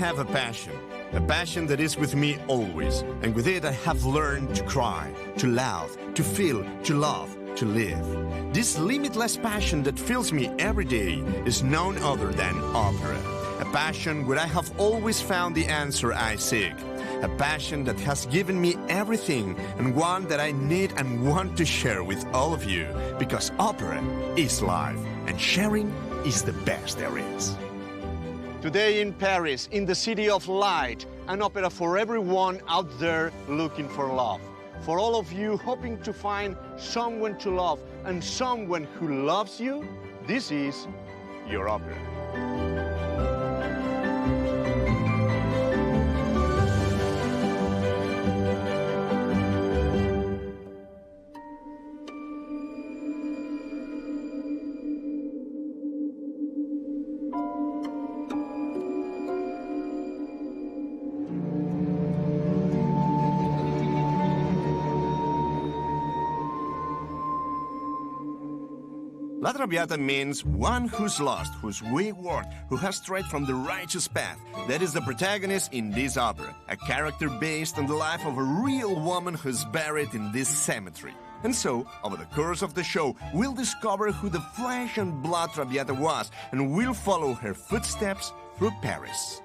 have a passion that is with me always, and with it I have learned to cry, to laugh, to feel, to love, to live. This limitless passion that fills me every day is none other than opera. A passion where I have always found the answer I seek. A passion that has given me everything, and one that I need and want to share with all of you, because opera is life, and sharing is the best there is. Today in Paris, in the city of light, an opera for everyone out there looking for love. For all of you hoping to find someone to love and someone who loves you, this is your opera. La Traviata means one who's lost, who's wayward, who has strayed from the righteous path. That is the protagonist in this opera, a character based on the life of a real woman who's buried in this cemetery. And so, over the course of the show, we'll discover who the flesh and blood Traviata was, and we'll follow her footsteps through Paris.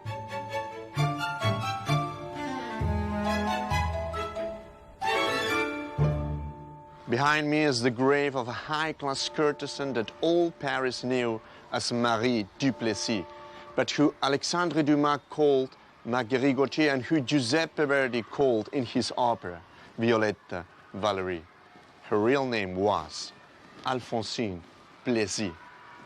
Behind me is the grave of a high-class courtesan that all Paris knew as Marie Duplessis, but who Alexandre Dumas called Marguerite Gautier and who Giuseppe Verdi called in his opera Violetta Valerie. Her real name was Alphonsine Plessis.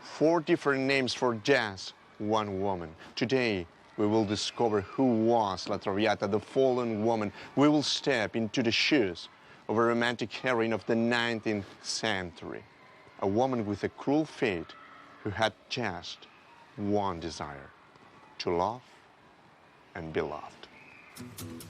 4 different names for jazz, one woman. Today, we will discover who was La Traviata, the fallen woman. We will step into the shoes of a romantic heroine of the 19th century, a woman with a cruel fate who had just one desire: to love and be loved.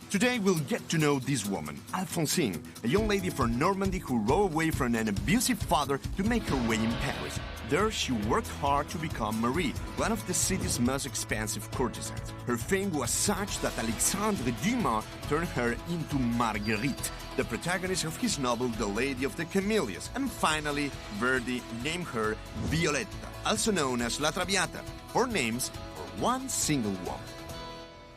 Today we'll get to know this woman, Alphonsine, a young lady from Normandy who ran away from an abusive father to make her way in Paris. There she worked hard to become Marie, one of the city's most expensive courtesans. Her fame was such that Alexandre Dumas turned her into Marguerite, the protagonist of his novel The Lady of the Camellias, and finally Verdi named her Violetta, also known as La Traviata, 4 names for one single woman.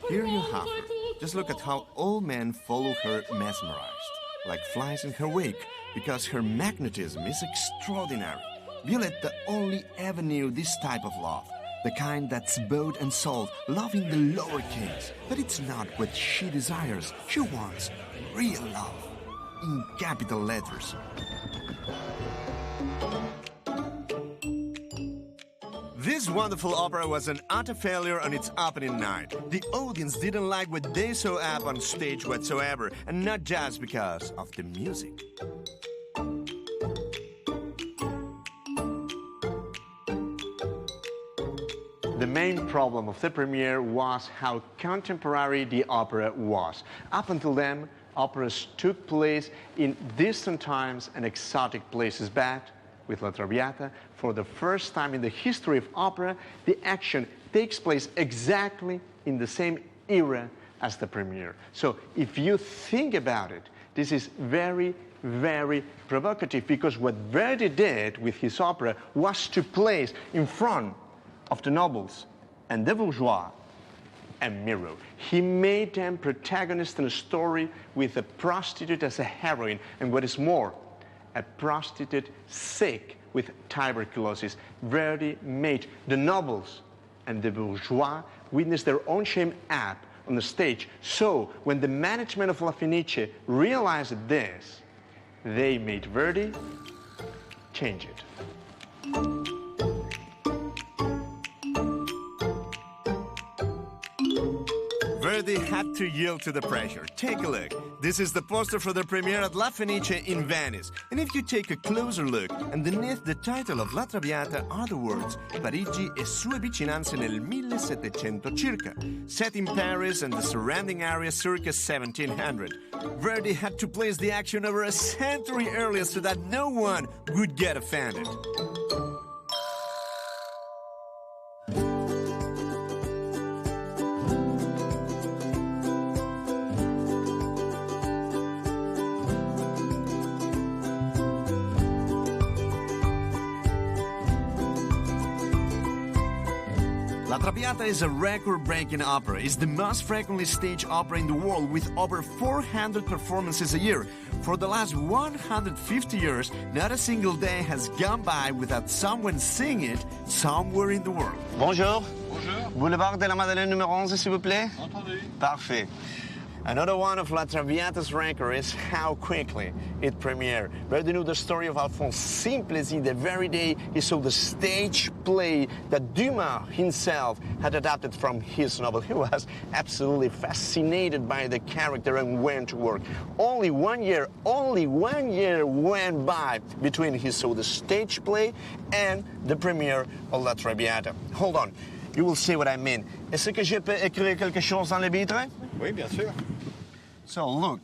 Here you have her. Just look at how all men follow her mesmerized, like flies in her wake, because her magnetism is extraordinary. Violetta only ever knew this type of love, the kind that's bought and sold, love in the lower case. But it's not what she desires. She wants real love, in capital letters. This wonderful opera was an utter failure on its opening night. The audience didn't like what they saw up on stage whatsoever, and not just because of the music. The main problem of the premiere was how contemporary the opera was. Up until then, operas took place in distant times and exotic places, but with La Traviata, for the first time in the history of opera, the action takes place exactly in the same era as the premiere. So if you think about it, this is very, very provocative, because what Verdi did with his opera was to place in front of the nobles and the bourgeois a mirror. He made them protagonists in a story with a prostitute as a heroine, and what is more, a prostitute sick with tuberculosis. Verdi made the nobles and the bourgeois witness their own shame up on the stage. So when the management of La Fenice realized this, they made Verdi change it. Verdi had to yield to the pressure. Take a look. This is the poster for the premiere at La Fenice in Venice. And if you take a closer look, underneath the title of La Traviata are the words Parigi e sue vicinanze nel 1700 circa, set in Paris and the surrounding area circa 1700. Verdi had to place the action over a century earlier so that no one would get offended. La Traviata is a record-breaking opera. It's the most frequently staged opera in the world with over 400 performances a year. For the last 150 years, not a single day has gone by without someone singing it somewhere in the world. Bonjour. Bonjour. Boulevard de la Madeleine numéro 11, s'il vous plaît. Entendu. Parfait. Another one of La Traviata's record is how quickly it premiered. Where do you know the story of Alphonsine Plessis the very day he saw the stage play that Dumas himself had adapted from his novel? He was absolutely fascinated by the character and went to work. Only one year went by between he saw the stage play and the premiere of La Traviata. Hold on, you will see what I mean. Est-ce que je peux écrire quelque chose dans le vitre? Oui, bien sûr. So look,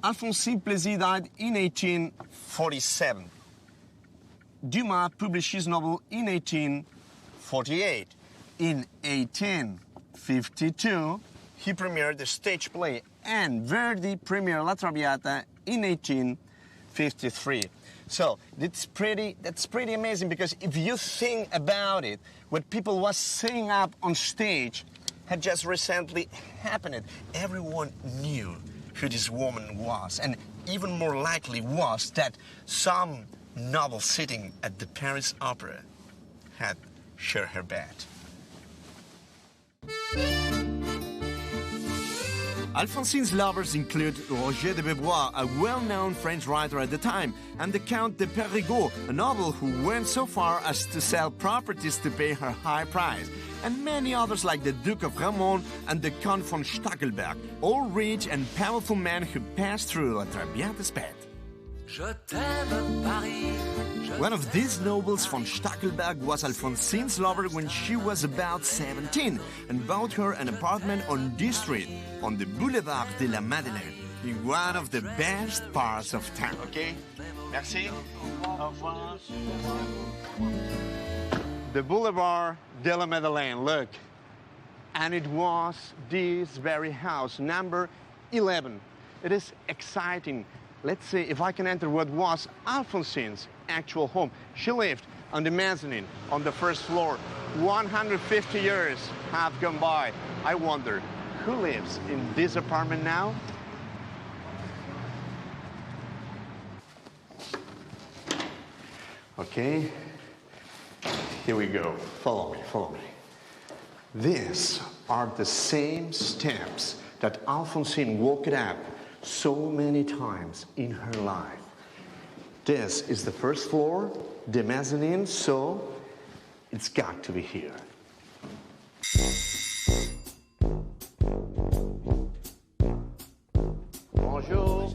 Alphonsine Plessis died in 1847. Dumas published his novel in 1848. In 1852, he premiered the stage play, and Verdi premiered La Traviata in 1853. So that's pretty amazing, because if you think about it, what people was setting up on stage had just recently happened. Everyone knew who this woman was, and even more likely was that some noble sitting at the Paris Opera had shared her bed. Alphonsine's lovers include Roger de Beauvoir, a well-known French writer at the time, and the Count de Périgord, a noble who went so far as to sell properties to pay her high price, and many others like the Duke of Ramon and the Count von Stackelberg, all rich and powerful men who passed through La Traviata's bed. One of these nobles, von Stackelberg, was Alphonsine's lover when she was about 17 and bought her an apartment on this street, on the Boulevard de la Madeleine, in one of the best parts of town. Okay, merci. Au revoir. The Boulevard de la Madeleine, look. And it was this very house, number 11. It is exciting. Let's see if I can enter what was Alphonsine's actual home. She lived on the mezzanine, on the first floor. 150 years have gone by. I wonder, who lives in this apartment now? Okay, here we go. Follow me. These are the same steps that Alphonsine walked up so many times in her life. This is the first floor, the mezzanine, so it's got to be here. Bonjour.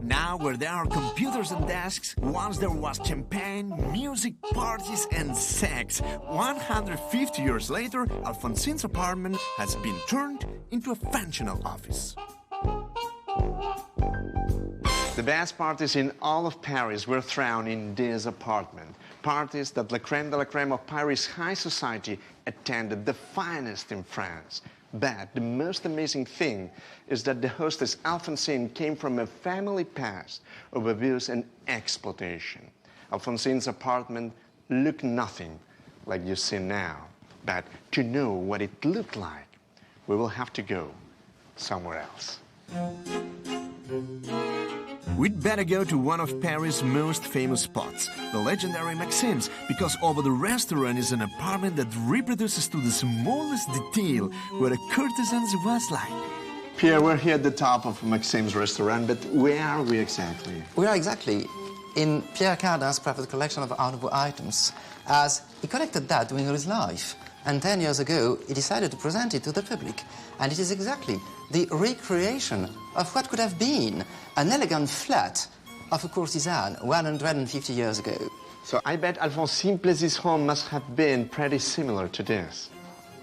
Now, where there are computers and desks, once there was champagne, music, parties, and sex. 150 years later, Alphonsine's apartment has been turned into a functional office. The best parties in all of Paris were thrown in this apartment. Parties that la crème de la crème of Paris high society attended, the finest in France. But the most amazing thing is that the hostess Alphonsine came from a family past of abuse and exploitation. Alphonsine's apartment looked nothing like you see now. But to know what it looked like, we will have to go somewhere else. We'd better go to one of Paris' most famous spots, the legendary Maxime's, because over the restaurant is an apartment that reproduces to the smallest detail what a courtesan's was like. Pierre, we're here at the top of Maxime's restaurant, but where are we exactly? We are exactly in Pierre Cardin's private collection of Art Nouveau items, as he collected that during his life. And 10 years ago, he decided to present it to the public. And it is exactly the recreation of what could have been an elegant flat of a courtesan 150 years ago. So I bet Alphonsine Plessis' home must have been pretty similar to this.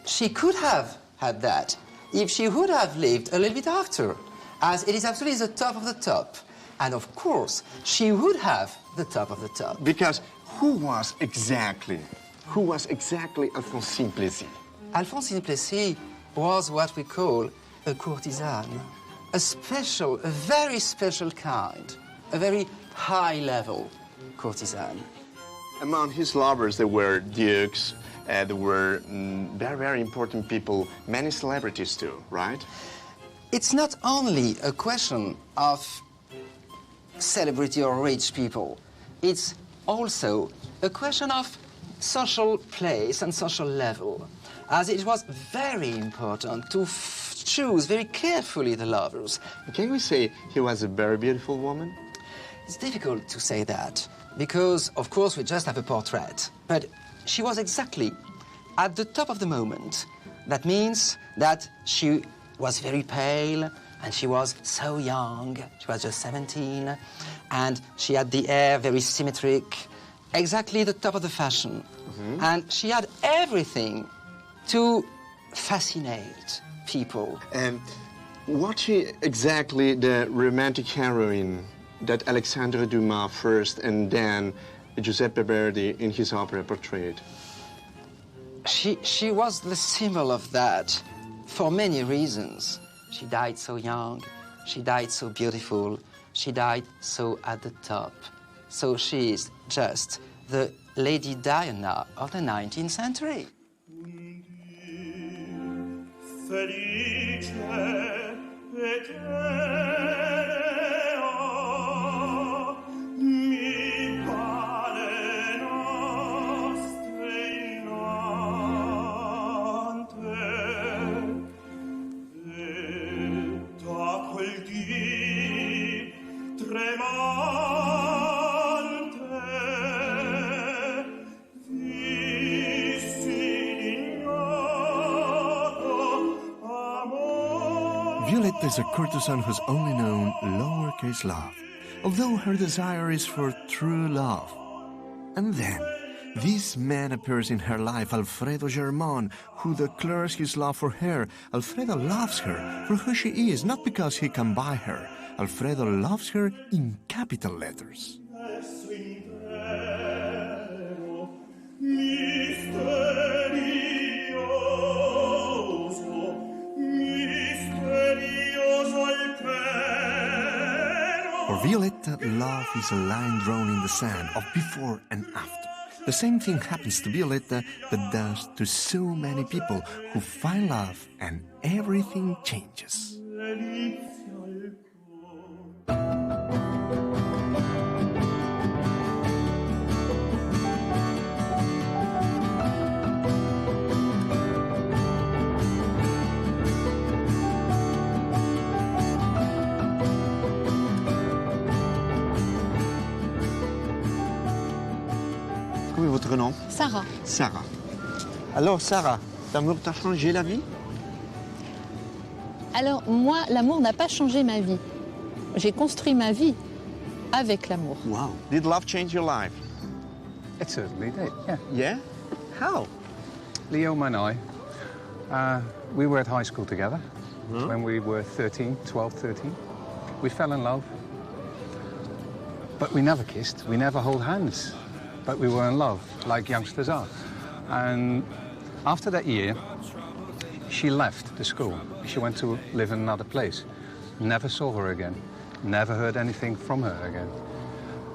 She could have had that if she would have lived a little bit after, as it is absolutely the top of the top. And of course, she would have the top of the top. Because who was exactly Alphonsine Plessis? Alphonsine Plessis was what we call a courtesan. A special, a very special kind, a very high-level courtesan. Among his lovers, there were dukes, there were very, very important people, many celebrities too, right? It's not only a question of celebrity or rich people. It's also a question of social place and social level, as it was very important to choose very carefully the lovers. Can we say he was a very beautiful woman? It's difficult to say that, because, of course, we just have a portrait. But she was exactly at the top of the moment. That means that she was very pale, and she was so young. She was just 17, and she had the hair very symmetric, exactly the top of the fashion. And she had everything to fascinate people. And what exactly the romantic heroine that Alexandre Dumas first and then Giuseppe Verdi in his opera portrayed? She was the symbol of that for many reasons. She died so young, she died so beautiful, she died so at the top. So she is just the Lady Diana of the 19th century. Violetta is a courtesan who's only known lowercase love, although her desire is for true love. And then, this man appears in her life, Alfredo Germont, who declares his love for her. Alfredo loves her for who she is, not because he can buy her. Alfredo loves her in capital letters. For Violetta, love is a line drawn in the sand of before and after. The same thing happens to Violetta that does to so many people who find love and everything changes. Quel est votre nom? Sarah. Sarah. Alors, Sarah, l'amour t'a changé la vie? Alors, moi, l'amour n'a pas changé ma vie. J'ai construit ma vie avec l'amour. Wow. Did love change your life? It certainly did, yeah. Yeah? How? Leo and I, we were at high school together when we were 12, 13. We fell in love, but we never kissed, we never held hands. But we were in love, like youngsters are. And after that year, she left the school. She went to live in another place. Never saw her again. Never heard anything from her again.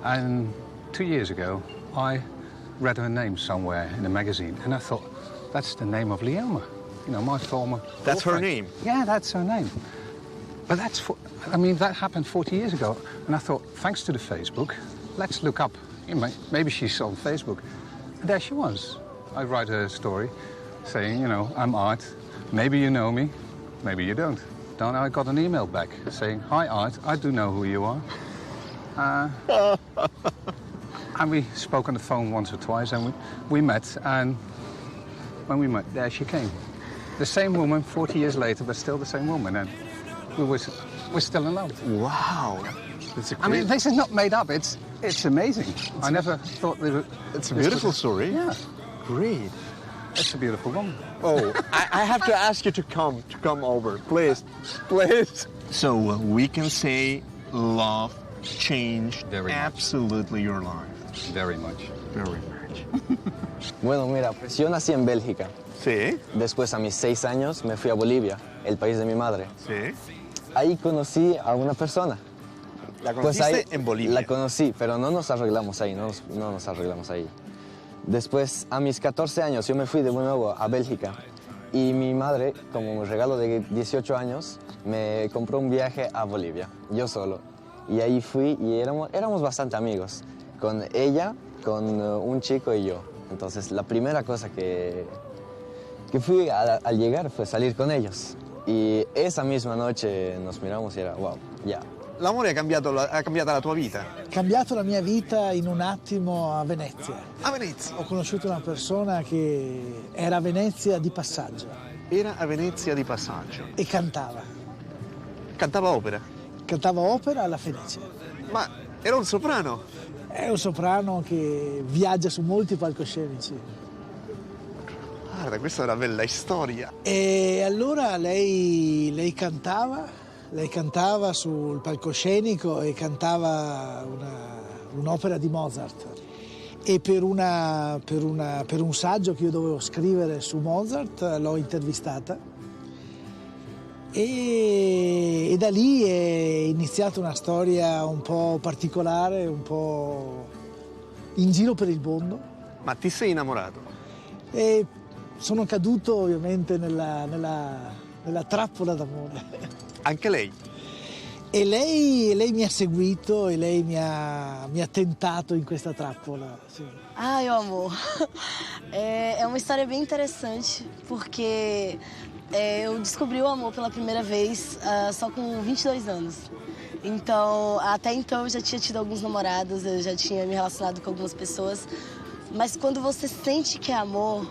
And 2 years ago, I read her name somewhere in a magazine, and I thought, that's the name of Leoma. You know, my former That's her girlfriend. name? Yeah, that's her name. But that happened 40 years ago. And I thought, thanks to the Facebook, let's look up. Maybe she's on Facebook. And there she was. I write her a story saying, you know, I'm Art. Maybe you know me, maybe you don't. Then I got an email back saying, hi Art, I do know who you are. And we spoke on the phone once or twice, and we met, and when we met, there she came. The same woman 40 years later, but still the same woman, and we're still in love. Wow. That's a I mean, this is not made up. It's amazing. I never thought that It's a beautiful story. Yeah, Great. it's a beautiful woman. Oh, I have to ask you to come over, please, please. So we can say love changed Very much. absolutely your life. Very much. Very much. Bueno, mira, pues yo nací en Bélgica. Sí, Después, a mis 6 años, me fui a Bolivia, el país de mi madre. sí. Ahí conocí a una persona. La Pues conociste ahí en Bolivia. la conocí, pero no nos arreglamos ahí, no nos arreglamos ahí. Después, a mis 14 años, yo me fui de nuevo a Bélgica. Y mi madre, como un regalo de 18 años, me compró un viaje a Bolivia, yo solo. Y ahí fui y éramos bastante amigos. Con ella, con un chico y yo. Entonces, la primera cosa que fui al llegar fue salir con ellos. E esa misma noche nos miramos e era wow, yeah. L'amore ha cambiato la tua vita? Ha cambiato la mia vita in un attimo a Venezia. A Venezia? Ho conosciuto una persona che era a Venezia di passaggio. Era a Venezia di passaggio. E cantava. Cantava opera? Cantava opera alla Fenice. Ma era un soprano? È un soprano che viaggia su molti palcoscenici. Guarda, questa è una bella storia. E allora lei cantava sul palcoscenico e cantava un'opera di Mozart. E per un saggio che io dovevo scrivere su Mozart l'ho intervistata. E da lì è iniziata una storia un po' particolare, un po' in giro per il mondo. Ma ti sei innamorato? E sono caduto ovviamente nella trappola d'amore. Anche lei? E lei mi ha seguito e lei mi ha tentato in questa trappola. Sì. Ai, meu amor, é uma história bem interessante, porque eu descobri o amor pela primeira vez só com 22 anos. Então, até então eu já tinha tido alguns namorados, eu já tinha me relacionado com algumas pessoas, mas quando você sente que é amor,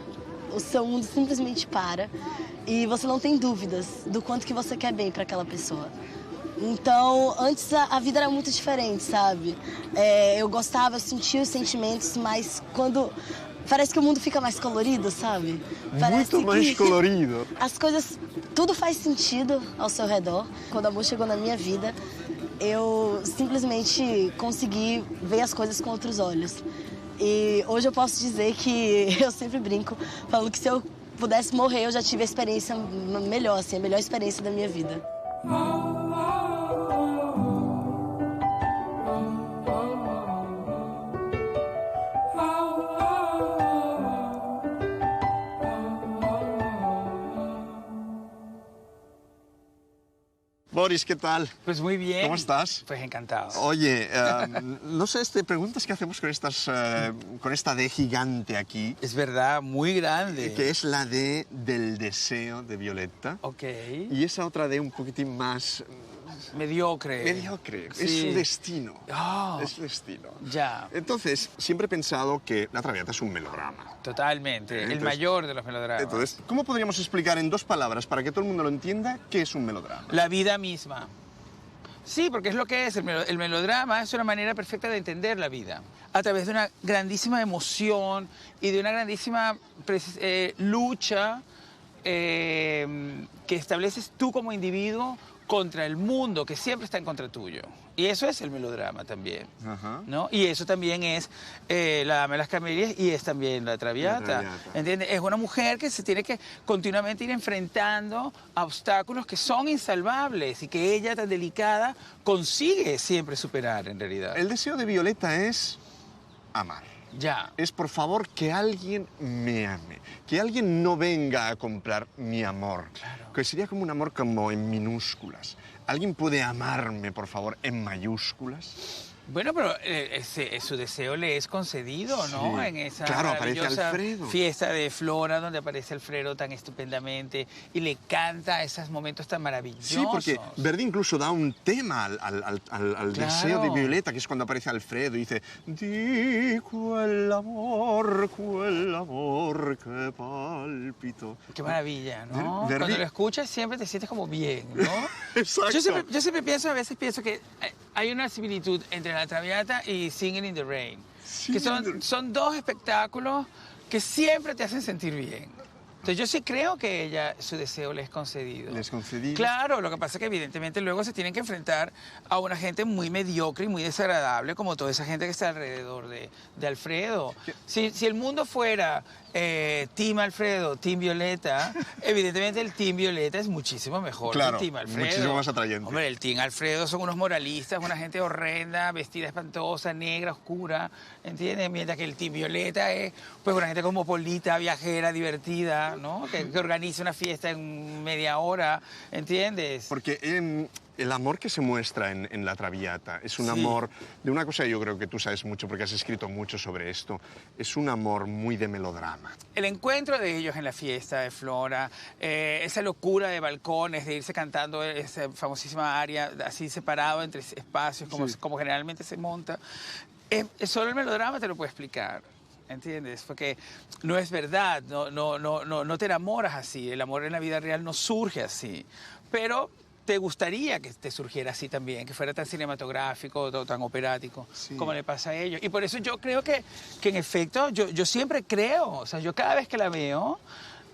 o seu mundo simplesmente para e você não tem dúvidas do quanto que você quer bem para aquela pessoa. Então, antes a vida era muito diferente, sabe? Eu gostava, eu sentia os sentimentos, mas quando... Parece que o mundo fica mais colorido, sabe? Muito mais colorido. As coisas... Tudo faz sentido ao seu redor. Quando o amor chegou na minha vida, eu simplesmente consegui ver as coisas com outros olhos. E hoje eu posso dizer que eu sempre brinco, falando que se eu pudesse morrer, eu já tive a experiência melhor, assim, a melhor experiência da minha vida. Boris, ¿qué tal? Pues muy bien. ¿Cómo estás? Pues encantado. Oye, no sé, preguntas que hacemos con esta D gigante aquí. Es verdad, muy grande. Que es la D del deseo de Violetta. Ok. Y esa otra D un poquitín más... Mediocre. Mediocre. Sí. Es su destino. Oh, es su destino. Ya. Entonces, siempre he pensado que La Traviata es un melodrama. Totalmente. Entonces, el mayor de los melodramas. Entonces, ¿cómo podríamos explicar en 2 palabras para que todo el mundo lo entienda qué es un melodrama? La vida misma. Sí, porque es lo que es. El melodrama es una manera perfecta de entender la vida. A través de una grandísima emoción y de una grandísima lucha que estableces tú como individuo contra el mundo, que siempre está en contra tuyo. Y eso es el melodrama también, ¿no? Y eso también es La Dama de las Camelias y es también La Traviata. ¿Entiendes? Es una mujer que se tiene que continuamente ir enfrentando a obstáculos que son insalvables y que ella, tan delicada, consigue siempre superar, en realidad. El deseo de Violetta es amar. Ya. Es, por favor, que alguien me ame. Que alguien no venga a comprar mi amor. Claro. Que sería como un amor como en minúsculas. ¿Alguien puede amarme, por favor, en mayúsculas? Bueno, pero su deseo le es concedido, ¿no? Sí. En esa Claro, aparece maravillosa Alfredo. fiesta de Flora, donde aparece Alfredo tan estupendamente y le canta esos momentos tan maravillosos. Sí, porque Verdi incluso da un tema al deseo de Violetta, que es cuando aparece Alfredo y dice di quel amor que palpito. Qué maravilla, ¿no? Verdi... Cuando lo escuchas siempre te sientes como bien, ¿no? Exacto. Yo siempre pienso, a veces pienso que hay una similitud entre La Traviata y Singing in the Rain, que son 2 espectáculos que siempre te hacen sentir bien. Entonces yo sí creo que ella, su deseo le es concedido. ¿Le es concedido? Claro, lo que pasa es que evidentemente luego se tienen que enfrentar a una gente muy mediocre y muy desagradable, como toda esa gente que está alrededor de Alfredo. Si el mundo fuera Team Alfredo, Team Violeta, evidentemente el Team Violeta es muchísimo mejor Claro, que el Team Alfredo. muchísimo más atrayente. Hombre, el Team Alfredo son unos moralistas, una gente horrenda, vestida espantosa, negra, oscura, ¿entiendes? Mientras que el Team Violeta es pues una gente cosmopolita, viajera, divertida, ¿no? Que organiza una fiesta en media hora, ¿entiendes? Porque el amor que se muestra en La Traviata es un amor de una cosa que yo creo que tú sabes mucho porque has escrito mucho sobre esto. Es un amor muy de melodrama. El encuentro de ellos en la fiesta de Flora, esa locura de balcones, de irse cantando esa famosísima aria así separado entre espacios, como generalmente se monta, solo el melodrama te lo puede explicar. ¿Entiendes? Porque no es verdad, no te enamoras así, el amor en la vida real no surge así, pero te gustaría que te surgiera así también, que fuera tan cinematográfico, tan operático, como le pasa a ellos. Y por eso yo creo que en efecto, yo siempre creo, o sea, yo cada vez que la veo,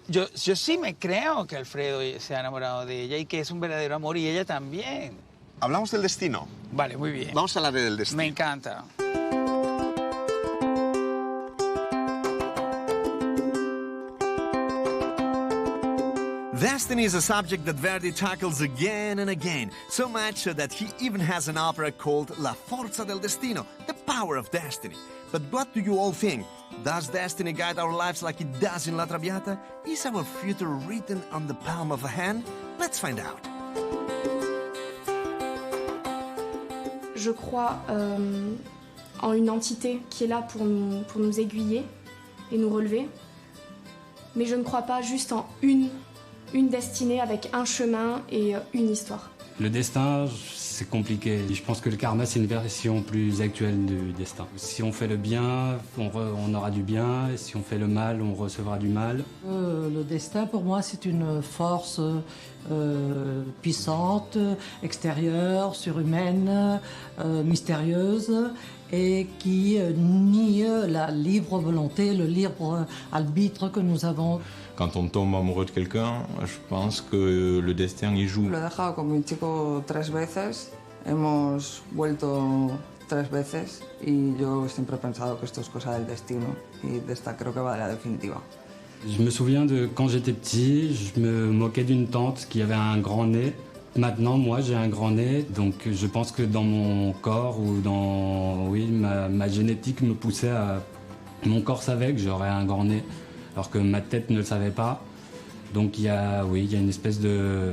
yo sí me creo que Alfredo se ha enamorado de ella y que es un verdadero amor y ella también. ¿Hablamos del destino? Vale, muy bien. Vamos a hablar del destino. Me encanta. Destiny is a subject that Verdi tackles again and again, so much so that he even has an opera called La Forza del Destino, the power of destiny. But what do you all think? Does destiny guide our lives like it does in La Traviata? Is our future written on the palm of a hand? Let's find out. Je crois en une entité qui est là pour nous aiguiller et nous relever. Mais je ne crois pas juste en une destinée avec un chemin et une histoire. Le destin, c'est compliqué. Je pense que le karma, c'est une version plus actuelle du destin. Si on fait le bien, on aura du bien, et si on fait le mal, on recevra du mal. Le destin, pour moi, c'est une force puissante, extérieure, surhumaine, mystérieuse, et qui nie la libre volonté, le libre arbitre que nous avons. Quand on tombe amoureux de quelqu'un, je pense que le destin y joue. Lo he dejado con mi chico 3 veces, hemos vuelto 3 veces y yo siempre he pensado que esto es cosa del destino y de esta creo que va de la definitiva. Je me souviens de quand j'étais petit, je me moquais d'une tante qui avait un grand nez. Maintenant, moi, j'ai un grand nez, donc je pense que dans mon corps ou dans ma génétique me poussait à... Mon corps savait que j'aurais un grand nez, alors que ma tête ne le savait pas. Donc il y a une espèce de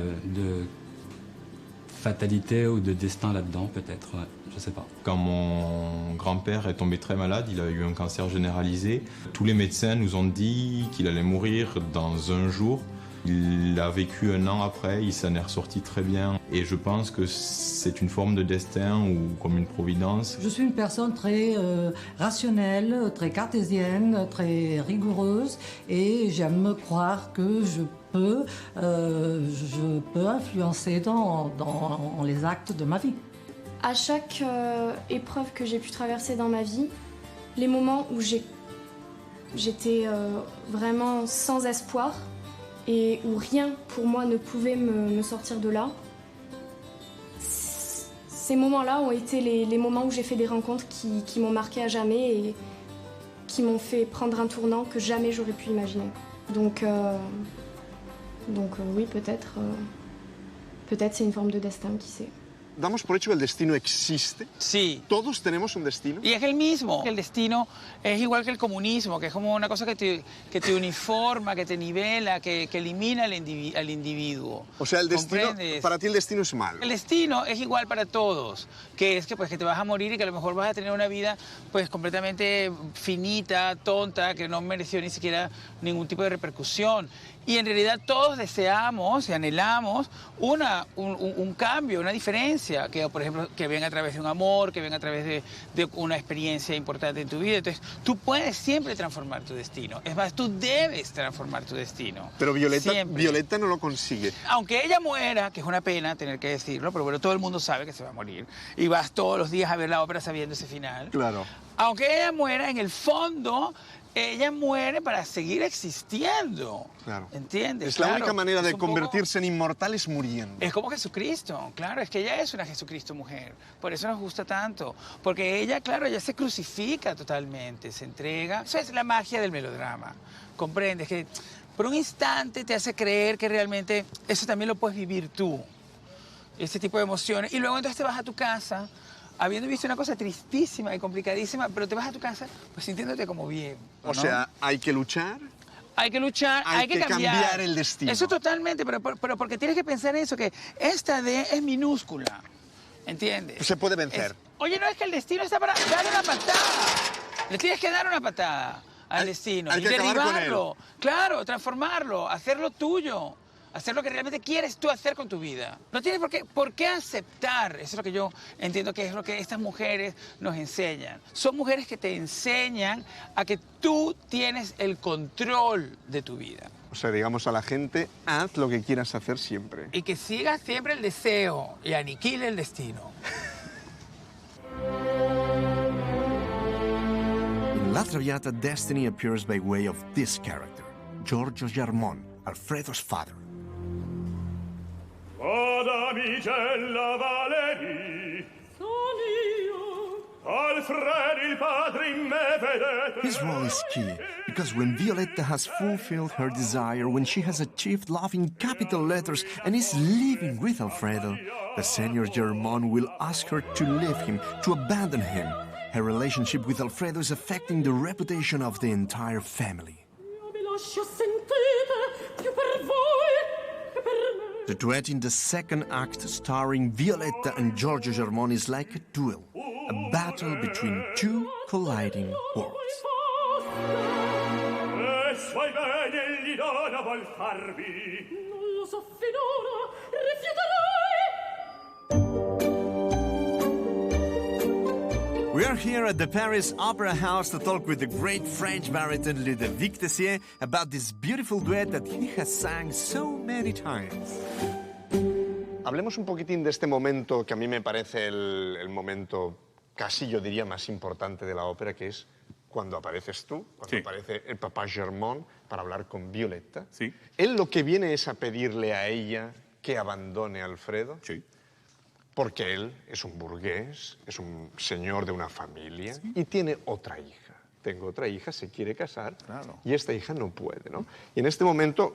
fatalité ou de destin là-dedans, peut-être, ouais, je sais pas. Quand mon grand-père est tombé très malade, il a eu un cancer généralisé. Tous les médecins nous ont dit qu'il allait mourir dans un jour. Il a vécu 1 an après, il s'en est ressorti très bien. Et je pense que c'est une forme de destin ou comme une providence. Je suis une personne très rationnelle, très cartésienne, très rigoureuse. Et j'aime croire que je peux influencer dans les actes de ma vie. À chaque épreuve que j'ai pu traverser dans ma vie, les moments où j'étais vraiment sans espoir, et où rien pour moi ne pouvait me sortir de là. Ces moments-là ont été les moments où j'ai fait des rencontres qui m'ont marqué à jamais et qui m'ont fait prendre un tournant que jamais j'aurais pu imaginer. Donc oui, peut-être c'est une forme de destin, qui sait. Damos por hecho que el destino existe. Sí. Todos tenemos un destino. Y es el mismo. El destino es igual que el comunismo, que es como una cosa que te uniforma, que te nivela, que elimina al individuo. O sea, el destino, ¿comprendes? para ti el destino es malo. El destino es igual para todos, que es que te vas a morir y que a lo mejor vas a tener una vida pues completamente finita, tonta, que no mereció ni siquiera ningún tipo de repercusión. Y en realidad todos deseamos y anhelamos un cambio, una diferencia, que por ejemplo que venga a través de un amor, que venga a través de una experiencia importante en tu vida. Entonces tú puedes siempre transformar tu destino. Es más, tú debes transformar tu destino. Pero Violeta no lo consigue. Aunque ella muera, que es una pena tener que decirlo, pero bueno, todo el mundo sabe que se va a morir. Y vas todos los días a ver la ópera sabiendo ese final. Claro. Aunque ella muera, en el fondo ella muere para seguir existiendo. Claro. ¿Entiendes? Es la única manera de es un poco- convertirse en inmortales muriendo. Es como Jesucristo, claro, es que ella es una Jesucristo mujer, por eso nos gusta tanto, porque ella, claro, ella se crucifica totalmente, se entrega, eso es la magia del melodrama, comprendes, que por un instante te hace creer que realmente eso también lo puedes vivir tú, ese tipo de emociones, y luego entonces te vas a tu casa, habiendo visto una cosa tristísima y complicadísima, pero te vas a tu casa pues sintiéndote como bien, ¿no? O sea, hay que luchar. Hay que luchar, hay que cambiar el destino. Eso totalmente, pero porque tienes que pensar eso, que esta D es minúscula, ¿entiendes? Se puede vencer. Oye, no es que el destino está para dar una patada. Le tienes que dar una patada al destino. hay Y que acabar con derribarlo. Claro, transformarlo, hacerlo tuyo. Hacer lo que realmente quieres tú hacer con tu vida. No tienes por qué aceptar. Eso es lo que yo entiendo que es lo que estas mujeres nos enseñan. Son mujeres que te enseñan a que tú tienes el control de tu vida. O sea, digamos a la gente, haz lo que quieras hacer siempre. Y que sigas siempre el deseo y aniquile el destino. In La Traviata, destiny appears by way of this character, Giorgio Germon, Alfredo's father. Damigella Valerie, son io, Alfred il padre in me vedete. His role is key, because when Violetta has fulfilled her desire, when she has achieved love in capital letters and is living with Alfredo, the Senior Germon will ask her to leave him, to abandon him. Her relationship with Alfredo is affecting the reputation of the entire family. Io vi lascio sentite più per voi che per me. The duet in the second act, starring Violetta and Giorgio Germon, is like a duel, a battle between two colliding worlds. E suoi beni gli dona vuol farvi. Non lo so finora, rifiuterai. We are here at the Paris Opera House to talk with the great French baritone Ludovic Tessier about this beautiful duet that he has sang so many times. Hablemos un poquitín de este momento que a mí me parece el momento casi yo diría más importante de la ópera, que es cuando apareces tú, cuando aparece el papá Germon para hablar con Violetta. Sí. Él lo que viene es a pedirle a ella que abandone a Alfredo. Sí. Porque él es un burgués, es un señor de una familia y tiene otra hija. Tengo otra hija, se quiere casar y esta hija no puede, ¿no? Y en este momento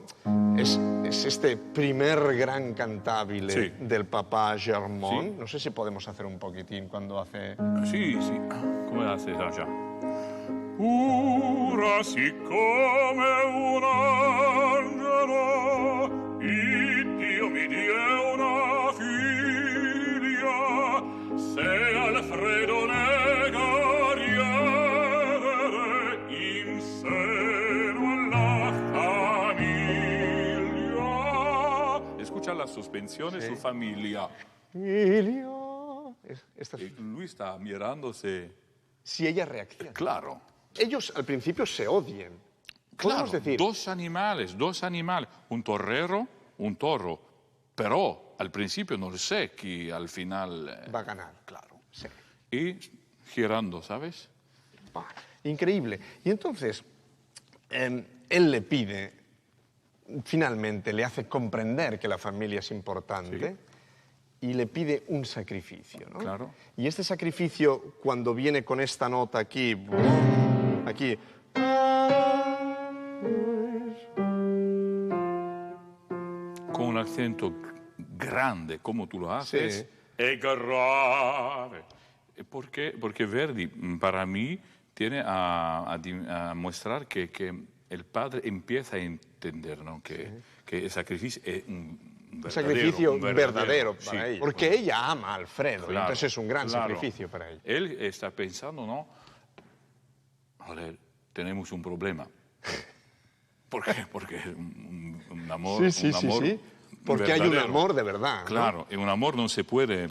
es este primer gran cantabile del papá Germon. Sí. No sé si podemos hacer un poquitín cuando hace... Sí. Come hace già? Pura siccome un angelo, Dio mi die una figlia, se Alfredo negariere in seno alla famiglia. Escucha la sospensione su familia. Familia. Lui está mirándose. Si ella reacciona. Claro. Ellos al principio se odian. Claro, Podemos decir... dos animales, un torero, un toro, pero al principio no sé que al final... Va a ganar, claro. Sí. Y girando, ¿sabes? Increíble. Y entonces, él le pide, finalmente le hace comprender que la familia es importante y le pide un sacrificio, ¿no? Claro. Y este sacrificio, cuando viene con esta nota aquí, aquí, con un acento grande, como tú lo haces, es grave. ¿Por qué? Porque Verdi, para mí, tiene a mostrar que el padre empieza a entender, ¿no? que el sacrificio es un sacrificio verdadero para sí, ella. Porque ella ama a Alfredo, claro, entonces es un gran claro. sacrificio para ella. Él está pensando, ¿no? Joder, tenemos un problema. ¿Por qué? Porque es un amor. Sí. Porque verdadero. hay un amor de verdad, ¿no? Claro, y un amor no se puede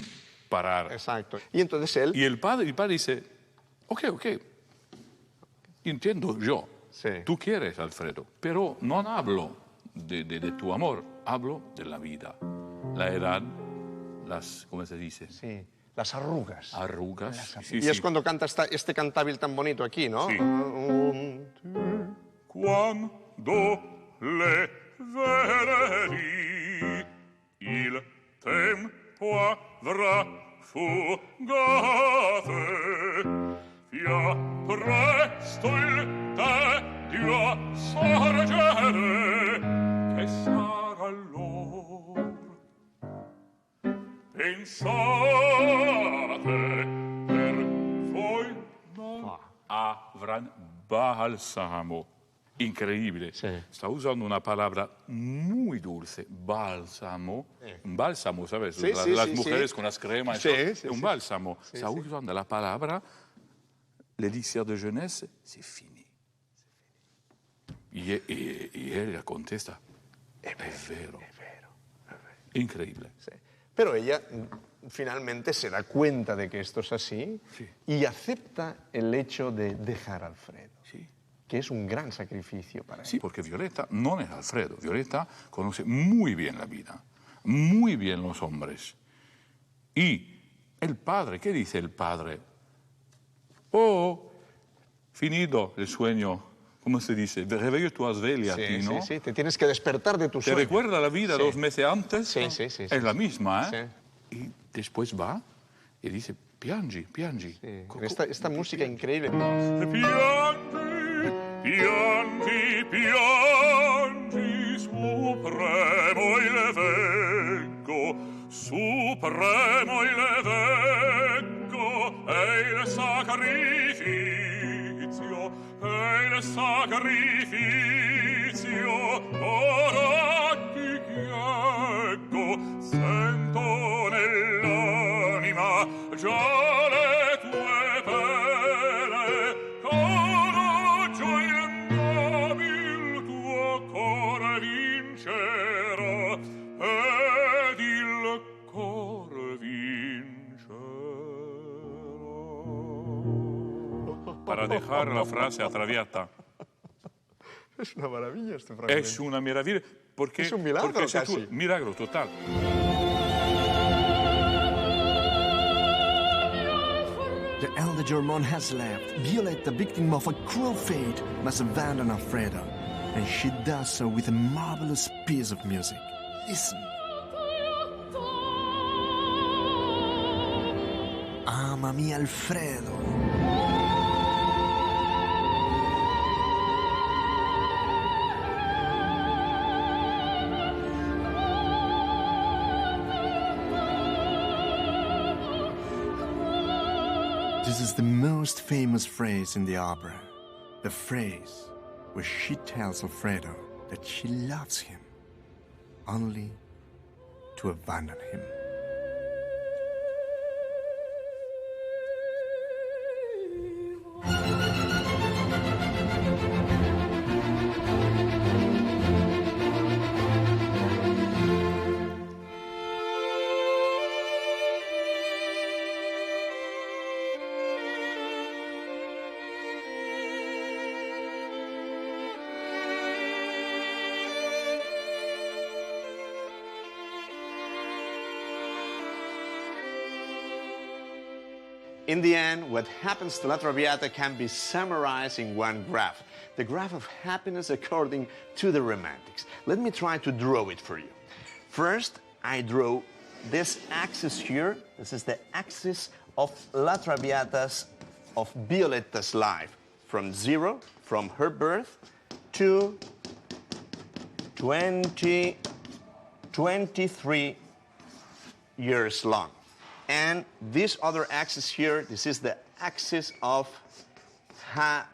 parar. Exacto. Y entonces él... Y el padre dice, ok, entiendo yo. Tú quieres, Alfredo, pero no hablo de tu amor, hablo de la vida, la edad, ¿cómo se dice? Sí, Las arrugas. Arrugas. Y es cuando canta este cantabil tan bonito aquí, ¿no? Sí. Quando le vedi il tempo avrà fugate via presto il tedio sorgere che sarà l'or pensate per voi non avran balsamo. Increíble. Sí. Está usando una palabra muy dulce, bálsamo. Un bálsamo, ¿sabes? Sí, las mujeres con las cremas. Sí, un bálsamo. Está usando la palabra, l'élixir de jeunesse, c'est fini. Y él contesta, es vero. Increíble. Sí. Pero ella finalmente se da cuenta de que esto es así y acepta el hecho de dejar a Alfredo. Sí. Que es un gran sacrificio para ella. Sí, porque Violeta no es Alfredo. Violeta conoce muy bien la vida, muy bien los hombres. Y el padre, ¿qué dice el padre? Oh, finito el sueño. ¿Cómo se dice? Reveille tu svegliati, ¿no? Sí, te tienes que despertar de tu sueño. ¿Te recuerda la vida 2 meses antes? Sí. Es la misma, ¿eh? Sí. Y después va y dice, piangi. Sí. Esta música increíble. Piangi, supremo il veggo, e il sacrificio, ora ti chieggo, sento nell'anima già le tue pene, coraggio indomabile tuo cuore vincerà, ed il cuore vincerà. Para dejar la frase atraviata. Es una maravilla este fragmento. Es una maravilla. Porque, es un milagro porque casi. Milagro total. The elder German has left. Violetta, victim of a cruel fate, must abandon Alfredo. And she does so with a marvelous piece of music. Listen. Amami Alfredo. This is the most famous phrase in the opera. The phrase where she tells Alfredo that she loves him, only to abandon him. In the end, what happens to La Traviata can be summarized in one graph. The graph of happiness according to the Romantics. Let me try to draw it for you. First, I draw this axis here. This is the axis of La Traviata's, of Violetta's life. From 0, from her birth, to 23 years long. And this other axis here, this is the axis of happiness.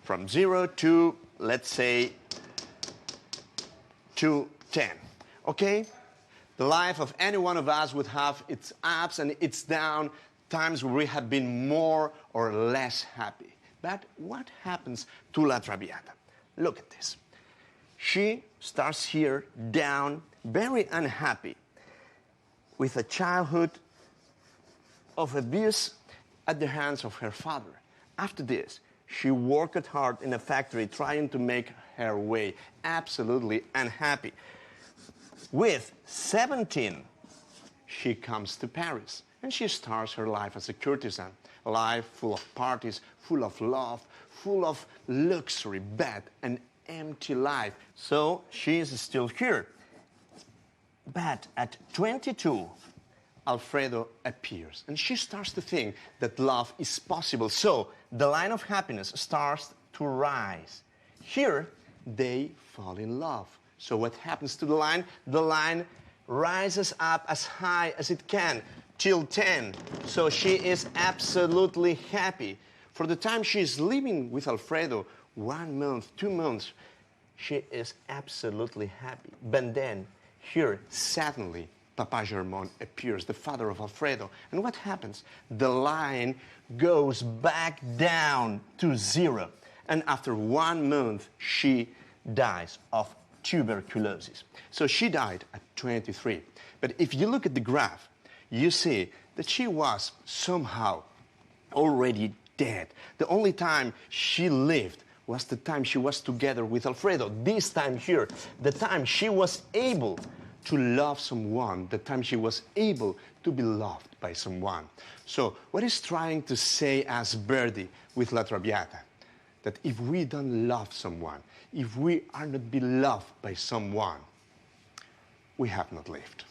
From 0 to, let's say, to 10. Okay? The life of any one of us would have its ups and its downs, times where we have been more or less happy. But what happens to La Traviata? Look at this. She starts here down, very unhappy, with a childhood of abuse at the hands of her father. After this, she worked hard in a factory trying to make her way, absolutely unhappy. With 17, she comes to Paris and she starts her life as a courtesan. A life full of parties, full of love, full of luxury, but an empty life. So she is still here. But at 22, Alfredo appears and she starts to think that love is possible. So the line of happiness starts to rise. Here, they fall in love. So what happens to the line? The line rises up as high as it can, till 10. So she is absolutely happy. For the time she is living with Alfredo, 1 month, 2 months, she is absolutely happy. But then, here, suddenly, Papa Germont appears, the father of Alfredo. And what happens? The line goes back down to 0. And after 1 month, she dies of tuberculosis. So she died at 23. But if you look at the graph, you see that she was somehow already dead. The only time she lived was the time she was together with Alfredo. This time here, the time she was able to love someone, the time she was able to be loved by someone. So what is trying to say as Verdi with La Traviata? That if we don't love someone, if we are not beloved by someone, we have not lived.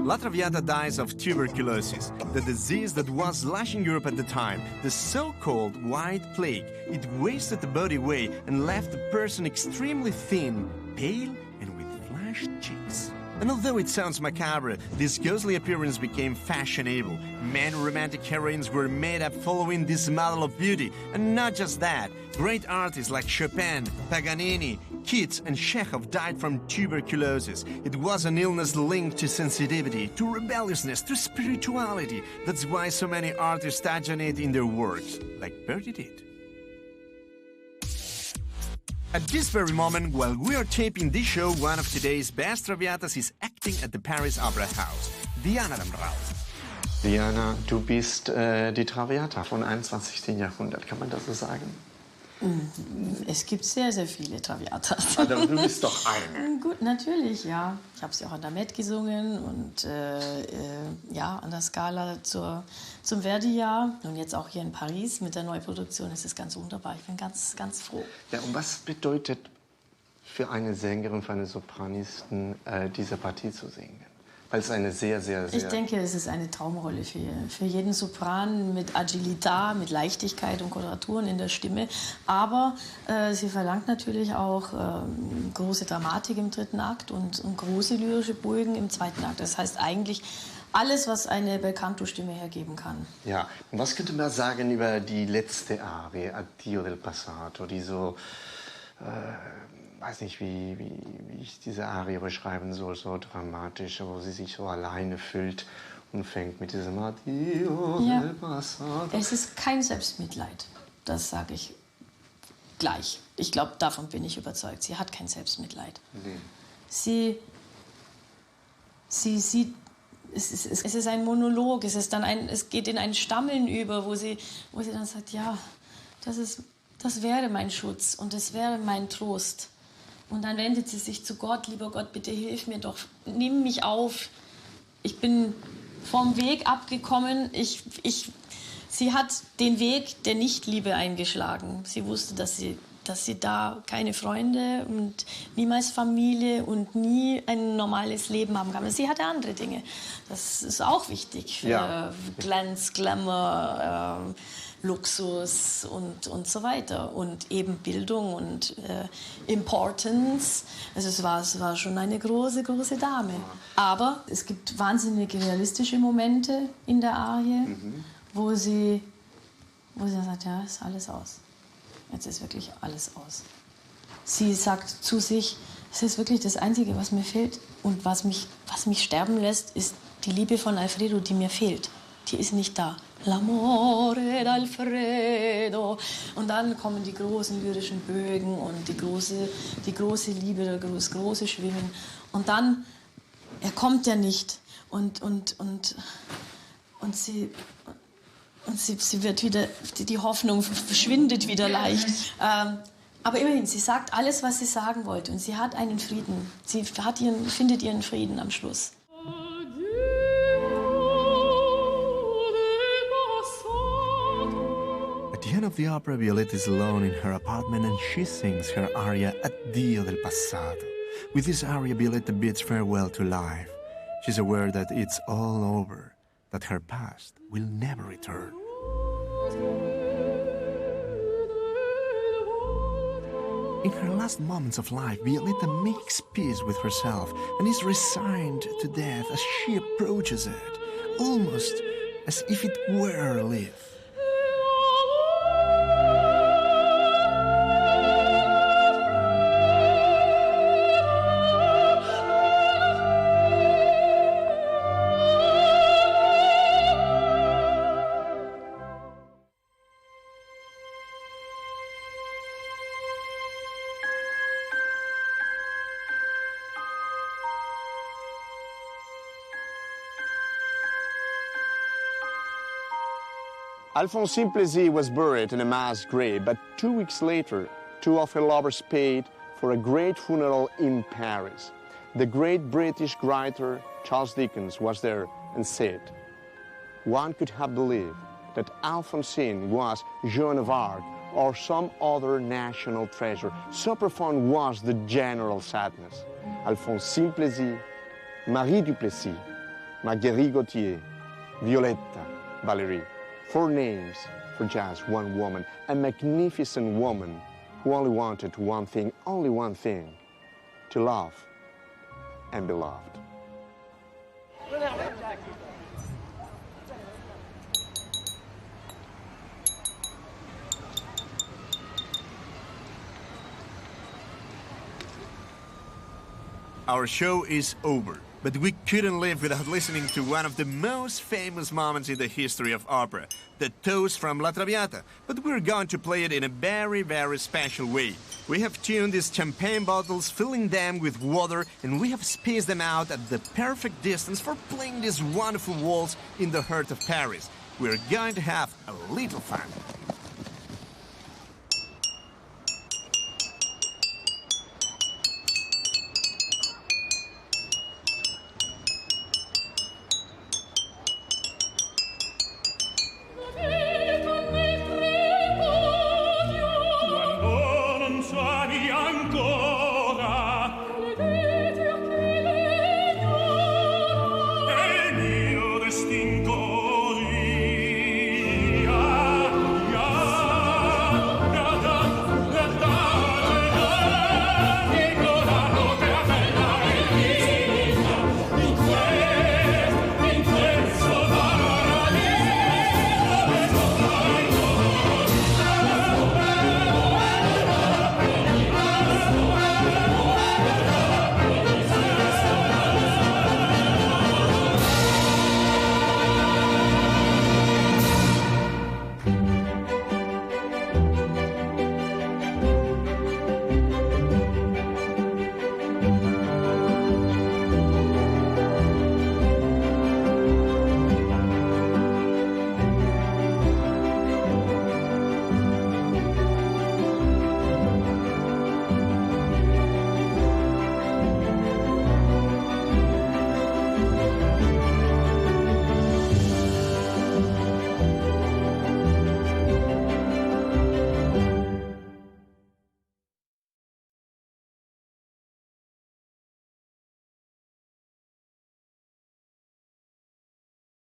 La Traviata dies of tuberculosis, the disease that was lashing Europe at the time, the so-called White Plague. It wasted the body away and left the person extremely thin, pale, and with flushed cheeks. And although it sounds macabre, this ghostly appearance became fashionable. Many romantic heroines were made up following this model of beauty. And not just that, great artists like Chopin, Paganini, Keats and Chekhov died from tuberculosis. It was an illness linked to sensitivity, to rebelliousness, to spirituality. That's why so many artists touch on it in their works, like Verdi did. At this very moment, while we are taping this show, one of today's best Traviatas is acting at the Paris Opera House, Diana Damrau. Diana, du bist die Traviata vom 21. Jahrhundert, kann man das so sagen? Es gibt sehr, sehr viele Traviatas. Aber du bist doch eine. Gut, natürlich, ja. Ich habe sie auch an der Met gesungen und ja, an der Scala zum Verdi-Jahr. Und jetzt auch hier in Paris mit der Neuproduktion ist es ganz wunderbar. Ich bin ganz, ganz froh. Ja, und was bedeutet für eine Sängerin, für eine Sopranistin, diese Partie zu singen? Weil es eine sehr... Ich denke, es ist eine Traumrolle für jeden Sopran mit Agilität, mit Leichtigkeit und Koloraturen in der Stimme. Aber sie verlangt natürlich auch große Dramatik im 3. Akt und große lyrische Bögen im 2. Akt. Das heißt eigentlich alles, was eine Belcanto-Stimme hergeben kann. Ja, und was könnte man sagen über die letzte Arie, Addio del Passato, die so... weiß nicht, wie ich diese Arie beschreiben soll, so dramatisch, wo sie sich so alleine fühlt und fängt mit diesem Addio del Passato. Es ist kein Selbstmitleid, das sage ich gleich. Ich glaube, davon bin ich überzeugt. Sie hat kein Selbstmitleid. Nee. Sie sieht, es ist ein Monolog, es geht in ein Stammeln über, wo sie dann sagt, ja, das wäre mein Schutz und das wäre mein Trost. Und dann wendet sie sich zu Gott, lieber Gott, bitte hilf mir doch, nimm mich auf. Ich bin vom Weg abgekommen. Sie hat den Weg der Nichtliebe eingeschlagen. Sie wusste, dass sie da keine Freunde und niemals Familie und nie ein normales Leben haben kann. Sie hatte andere Dinge. Das ist auch wichtig für Glanz, Glamour, Luxus und so weiter. Und eben Bildung und Importance. Also es war schon eine große, große Dame. Aber es gibt wahnsinnig realistische Momente in der Arie, wo sie sagt, ja, ist alles aus. Jetzt ist wirklich alles aus. Sie sagt zu sich, es ist wirklich das Einzige, was mir fehlt. Und was mich sterben lässt, ist die Liebe von Alfredo, die mir fehlt. Die ist nicht da. L'amore d'Alfredo. Und dann kommen die großen lyrischen Bögen und die große Liebe, das große Schwingen. Und dann, er kommt ja nicht. Und sie wird wieder, die Hoffnung verschwindet wieder leicht. Aber immerhin, sie sagt alles, was sie sagen wollte und sie hat einen Frieden. Sie findet ihren Frieden am Schluss. At the end of the opera, Violetta is alone in her apartment and she sings her aria Addio del passato. With this aria, Violetta bids farewell to life. She's aware that it's all over, that her past will never return. In her last moments of life, Violetta makes peace with herself and is resigned to death as she approaches it, almost as if it were her life. Alphonsine Plessis was buried in a mass grave, but 2 weeks later, two of her lovers paid for a great funeral in Paris. The great British writer Charles Dickens was there and said, "One could have believed that Alphonsine was Joan of Arc or some other national treasure. So profound was the general sadness. Alphonsine Plessis, Marie Duplessis, Marguerite Gautier, Violetta, Valérie. 4 names for just one woman, a magnificent woman who only wanted one thing, only one thing, to love and be loved." Our show is over, but we couldn't live without listening to one of the most famous moments in the history of opera, the toast from La Traviata, but we're going to play it in a very, very special way. We have tuned these champagne bottles, filling them with water, and we have spaced them out at the perfect distance for playing this wonderful waltz in the heart of Paris. We're going to have a little fun.